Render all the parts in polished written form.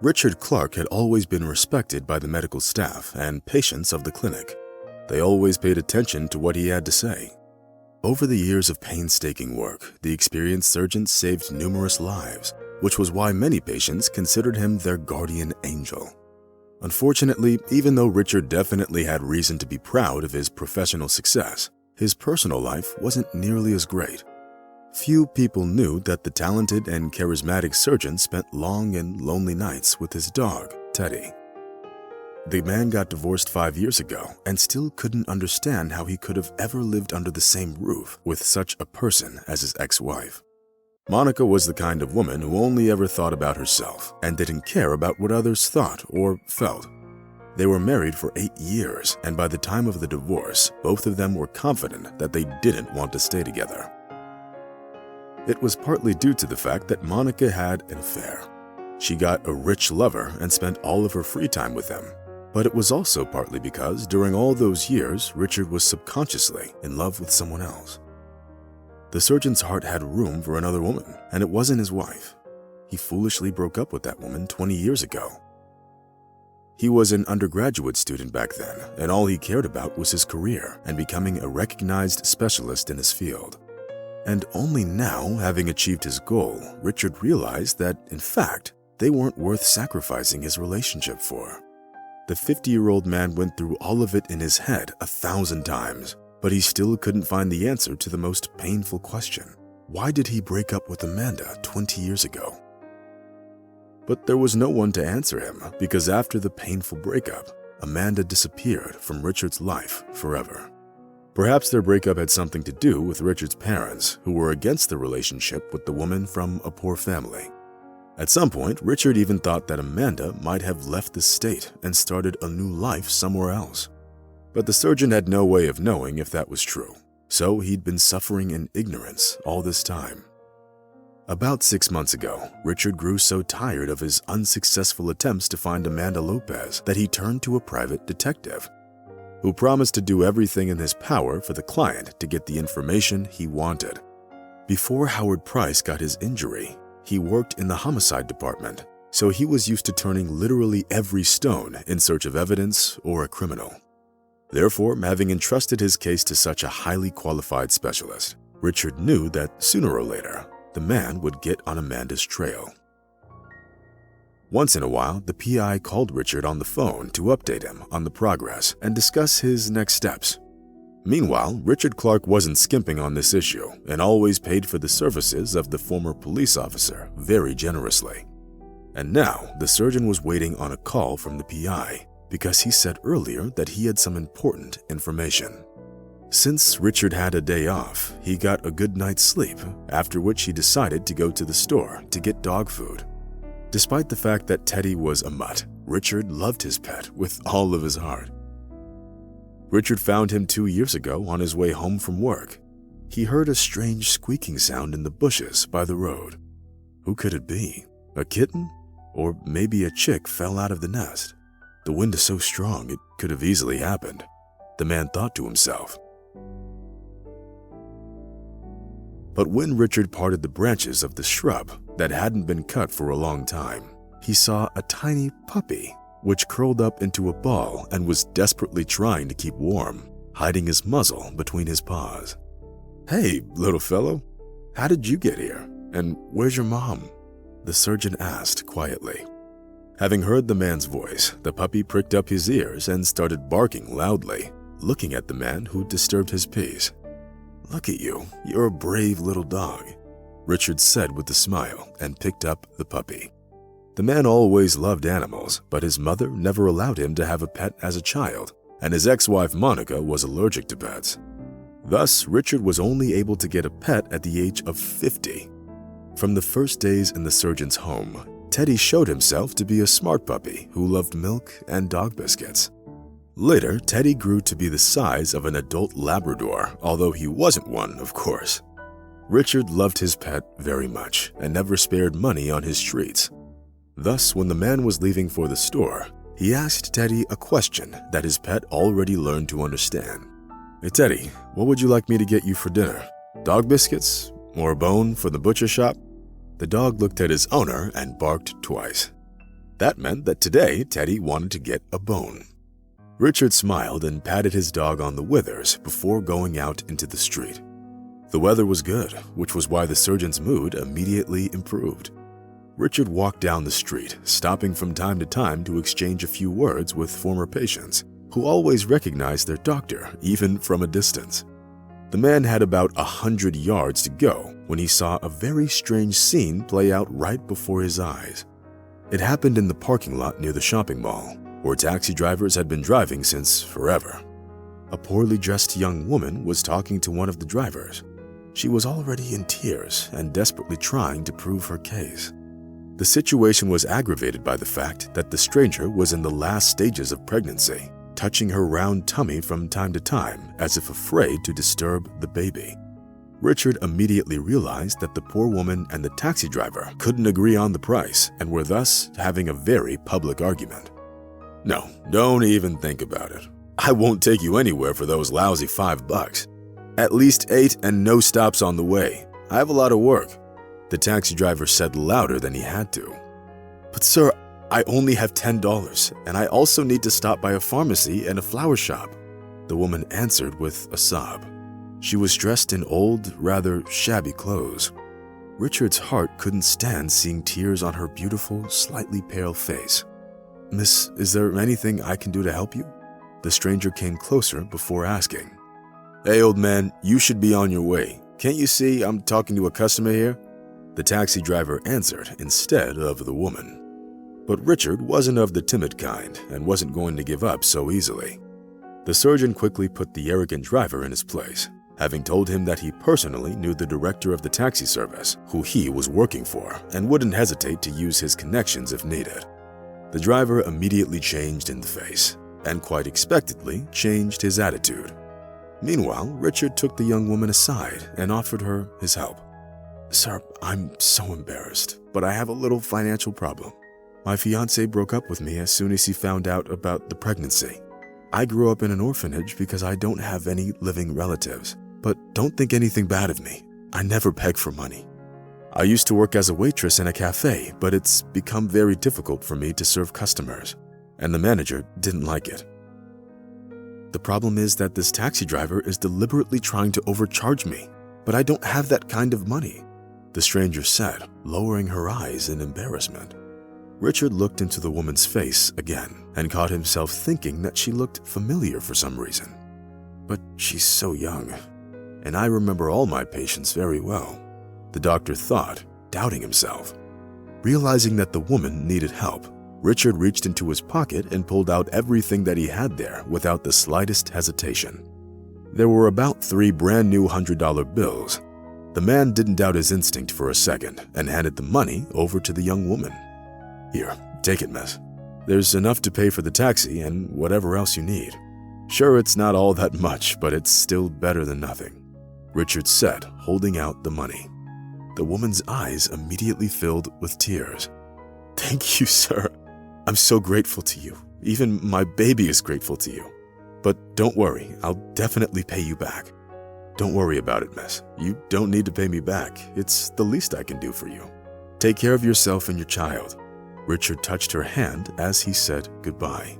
Richard Clark had always been respected by the medical staff and patients of the clinic. They always paid attention to what he had to say. Over the years of painstaking work, the experienced surgeon saved numerous lives, which was why many patients considered him their guardian angel. Unfortunately, even though Richard definitely had reason to be proud of his professional success, his personal life wasn't nearly as great. Few people knew that the talented and charismatic surgeon spent long and lonely nights with his dog, Teddy. The man got divorced 5 years ago and still couldn't understand how he could have ever lived under the same roof with such a person as his ex-wife. Monica was the kind of woman who only ever thought about herself and didn't care about what others thought or felt. They were married for 8 years, and by the time of the divorce, both of them were confident that they didn't want to stay together. It was partly due to the fact that Monica had an affair. She got a rich lover and spent all of her free time with him. But it was also partly because during all those years, Richard was subconsciously in love with someone else. The surgeon's heart had room for another woman, and it wasn't his wife. He foolishly broke up with that woman 20 years ago. He was an undergraduate student back then, and all he cared about was his career and becoming a recognized specialist in his field. And only now, having achieved his goal, Richard realized that, in fact, they weren't worth sacrificing his relationship for. The 50-year-old man went through all of it in his head 1,000 times, but he still couldn't find the answer to the most painful question. Why did he break up with Amanda 20 years ago? But there was no one to answer him because after the painful breakup, Amanda disappeared from Richard's life forever. Perhaps their breakup had something to do with Richard's parents, who were against the relationship with the woman from a poor family. At some point, Richard even thought that Amanda might have left the state and started a new life somewhere else. But the surgeon had no way of knowing if that was true, so he'd been suffering in ignorance all this time. About 6 months ago, Richard grew so tired of his unsuccessful attempts to find Amanda Lopez that he turned to a private detective, who promised to do everything in his power for the client to get the information he wanted. Before Howard Price got his injury, he worked in the homicide department, so he was used to turning literally every stone in search of evidence or a criminal. Therefore, having entrusted his case to such a highly qualified specialist, Richard knew that sooner or later, the man would get on Amanda's trail. Once in a while, the PI called Richard on the phone to update him on the progress and discuss his next steps. Meanwhile, Richard Clark wasn't skimping on this issue and always paid for the services of the former police officer very generously. And now, the surgeon was waiting on a call from the PI because he said earlier that he had some important information. Since Richard had a day off, he got a good night's sleep, after which he decided to go to the store to get dog food. Despite the fact that Teddy was a mutt, Richard loved his pet with all of his heart. Richard found him 2 years ago on his way home from work. He heard a strange squeaking sound in the bushes by the road. Who could it be? A kitten? Or maybe a chick fell out of the nest. The wind is so strong it could have easily happened, the man thought to himself. But when Richard parted the branches of the shrub that hadn't been cut for a long time, he saw a tiny puppy which curled up into a ball and was desperately trying to keep warm, hiding his muzzle between his paws. "Hey, little fellow, how did you get here? And where's your mom?" the surgeon asked quietly. Having heard the man's voice, the puppy pricked up his ears and started barking loudly, looking at the man who disturbed his peace. "Look at you, you're a brave little dog," Richard said with a smile and picked up the puppy. The man always loved animals, but his mother never allowed him to have a pet as a child, and his ex-wife Monica was allergic to pets. Thus, Richard was only able to get a pet at the age of 50. From the first days in the surgeon's home, Teddy showed himself to be a smart puppy who loved milk and dog biscuits. Later, Teddy grew to be the size of an adult Labrador, although he wasn't one, of course. Richard loved his pet very much and never spared money on his treats. Thus, when the man was leaving for the store, he asked Teddy a question that his pet already learned to understand. "Hey Teddy, what would you like me to get you for dinner? Dog biscuits? Or a bone for the butcher shop?" The dog looked at his owner and barked twice. That meant that today Teddy wanted to get a bone. Richard smiled and patted his dog on the withers before going out into the street. The weather was good, which was why the surgeon's mood immediately improved. Richard walked down the street, stopping from time to time to exchange a few words with former patients, who always recognized their doctor, even from a distance. The man had about 100 yards to go when he saw a very strange scene play out right before his eyes. It happened in the parking lot near the shopping mall, where taxi drivers had been driving since forever. A poorly dressed young woman was talking to one of the drivers. She was already in tears and desperately trying to prove her case. The situation was aggravated by the fact that the stranger was in the last stages of pregnancy, touching her round tummy from time to time as if afraid to disturb the baby. Richard immediately realized that the poor woman and the taxi driver couldn't agree on the price and were thus having a very public argument. "No, don't even think about it. I won't take you anywhere for those lousy $5. At least 8 and no stops on the way. I have a lot of work," the taxi driver said louder than he had to. "But sir, I only have $10 and I also need to stop by a pharmacy and a flower shop," the woman answered with a sob. She was dressed in old, rather shabby clothes. Richard's heart couldn't stand seeing tears on her beautiful, slightly pale face. "Miss, is there anything I can do to help you?" The stranger came closer before asking. "Hey, old man, you should be on your way. Can't you see I'm talking to a customer here?" The taxi driver answered instead of the woman. But Richard wasn't of the timid kind and wasn't going to give up so easily. The surgeon quickly put the arrogant driver in his place, having told him that he personally knew the director of the taxi service, who he was working for, and wouldn't hesitate to use his connections if needed. The driver immediately changed in the face, and quite expectedly changed his attitude. Meanwhile, Richard took the young woman aside and offered her his help. "Sir, I'm so embarrassed, but I have a little financial problem. My fiance broke up with me as soon as he found out about the pregnancy. I grew up in an orphanage because I don't have any living relatives, but don't think anything bad of me. I never beg for money. I used to work as a waitress in a cafe, but it's become very difficult for me to serve customers, and the manager didn't like it. The problem is that this taxi driver is deliberately trying to overcharge me, but I don't have that kind of money," the stranger said, lowering her eyes in embarrassment. Richard looked into the woman's face again and caught himself thinking that she looked familiar for some reason. "But she's so young, and I remember all my patients very well," the doctor thought, doubting himself. Realizing that the woman needed help, Richard reached into his pocket and pulled out everything that he had there without the slightest hesitation. There were about 3 brand new $100 bills. The man didn't doubt his instinct for a second and handed the money over to the young woman. "Here, take it, miss. There's enough to pay for the taxi and whatever else you need. Sure, it's not all that much, but it's still better than nothing," Richard said, holding out the money. The woman's eyes immediately filled with tears. "Thank you, sir. I'm so grateful to you. Even my baby is grateful to you. But don't worry, I'll definitely pay you back." "Don't worry about it, miss. You don't need to pay me back. It's the least I can do for you. Take care of yourself and your child." Richard touched her hand as he said goodbye.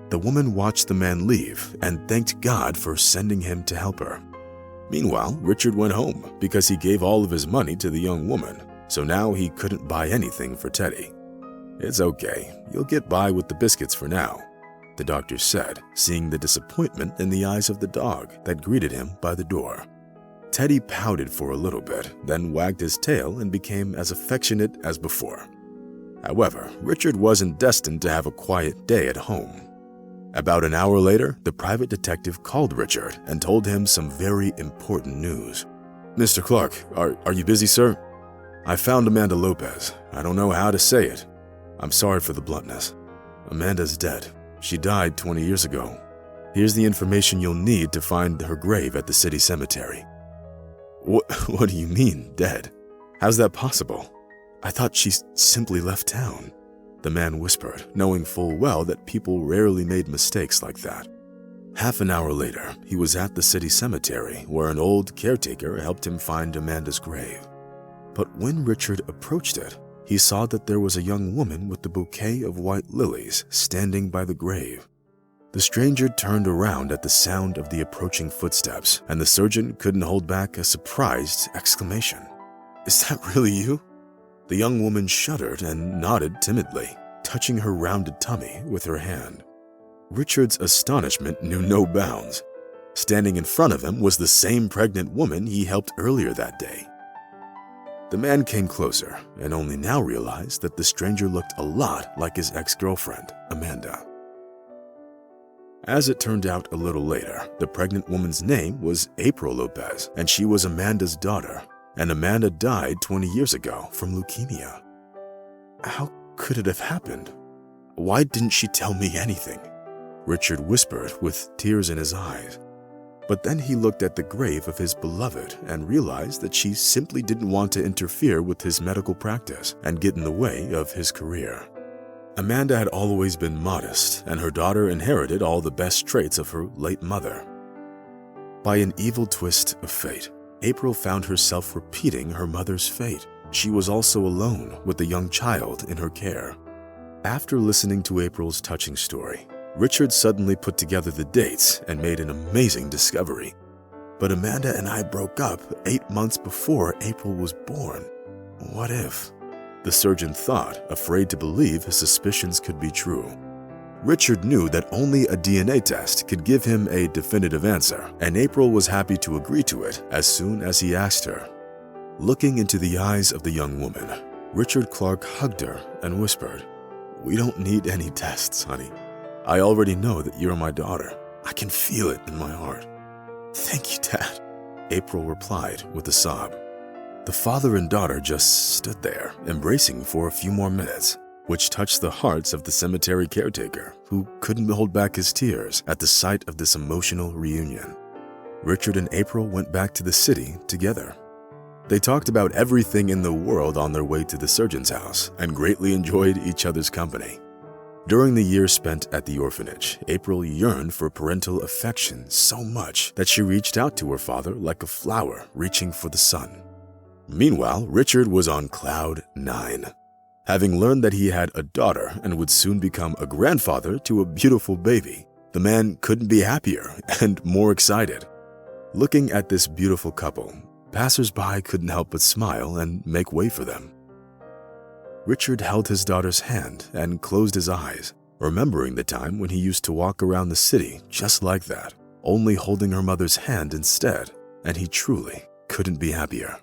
The woman watched the man leave and thanked God for sending him to help her. Meanwhile, Richard went home because he gave all of his money to the young woman, so now he couldn't buy anything for Teddy. "It's okay, you'll get by with the biscuits for now," the doctor said, seeing the disappointment in the eyes of the dog that greeted him by the door. Teddy pouted for a little bit, then wagged his tail and became as affectionate as before. However, Richard wasn't destined to have a quiet day at home. About an hour later, the private detective called Richard and told him some very important news. "Mr. Clark, are you busy, sir? I found Amanda Lopez. I don't know how to say it. I'm sorry for the bluntness. Amanda's dead. She died 20 years ago. Here's the information you'll need to find her grave at the city cemetery." What do you mean, dead? How's that possible? I thought she simply left town," the man whispered, knowing full well that people rarely made mistakes like that. Half an hour later, he was at the city cemetery where an old caretaker helped him find Amanda's grave. But when Richard approached it, he saw that there was a young woman with a bouquet of white lilies standing by the grave. The stranger turned around at the sound of the approaching footsteps, and the surgeon couldn't hold back a surprised exclamation. "Is that really you?" The young woman shuddered and nodded timidly, touching her rounded tummy with her hand. Richard's astonishment knew no bounds. Standing in front of him was the same pregnant woman he helped earlier that day. The man came closer and only now realized that the stranger looked a lot like his ex-girlfriend, Amanda. As it turned out a little later, the pregnant woman's name was April Lopez, and she was Amanda's daughter, and Amanda died 20 years ago from leukemia. How could it have happened? Why didn't she tell me anything? Richard whispered with tears in his eyes. But then he looked at the grave of his beloved and realized that she simply didn't want to interfere with his medical practice and get in the way of his career. Amanda had always been modest, and her daughter inherited all the best traits of her late mother. By an evil twist of fate, April found herself repeating her mother's fate. She was also alone with a young child in her care. After listening to April's touching story, Richard suddenly put together the dates and made an amazing discovery. But Amanda and I broke up 8 months before April was born. What if? The surgeon thought, afraid to believe his suspicions could be true. Richard knew that only a DNA test could give him a definitive answer, and April was happy to agree to it as soon as he asked her. Looking into the eyes of the young woman, Richard Clark hugged her and whispered, "We don't need any tests, honey. I already know that you're my daughter. I can feel it in my heart." "Thank you, Dad," April replied with a sob. The father and daughter just stood there, embracing for a few more minutes, which touched the hearts of the cemetery caretaker, who couldn't hold back his tears at the sight of this emotional reunion. Richard and April went back to the city together. They talked about everything in the world on their way to the surgeon's house and greatly enjoyed each other's company. During the years spent at the orphanage, April yearned for parental affection so much that she reached out to her father like a flower reaching for the sun. Meanwhile, Richard was on cloud 9. Having learned that he had a daughter and would soon become a grandfather to a beautiful baby, the man couldn't be happier and more excited. Looking at this beautiful couple, passers-by couldn't help but smile and make way for them. Richard held his daughter's hand and closed his eyes, remembering the time when he used to walk around the city just like that, only holding her mother's hand instead, and he truly couldn't be happier.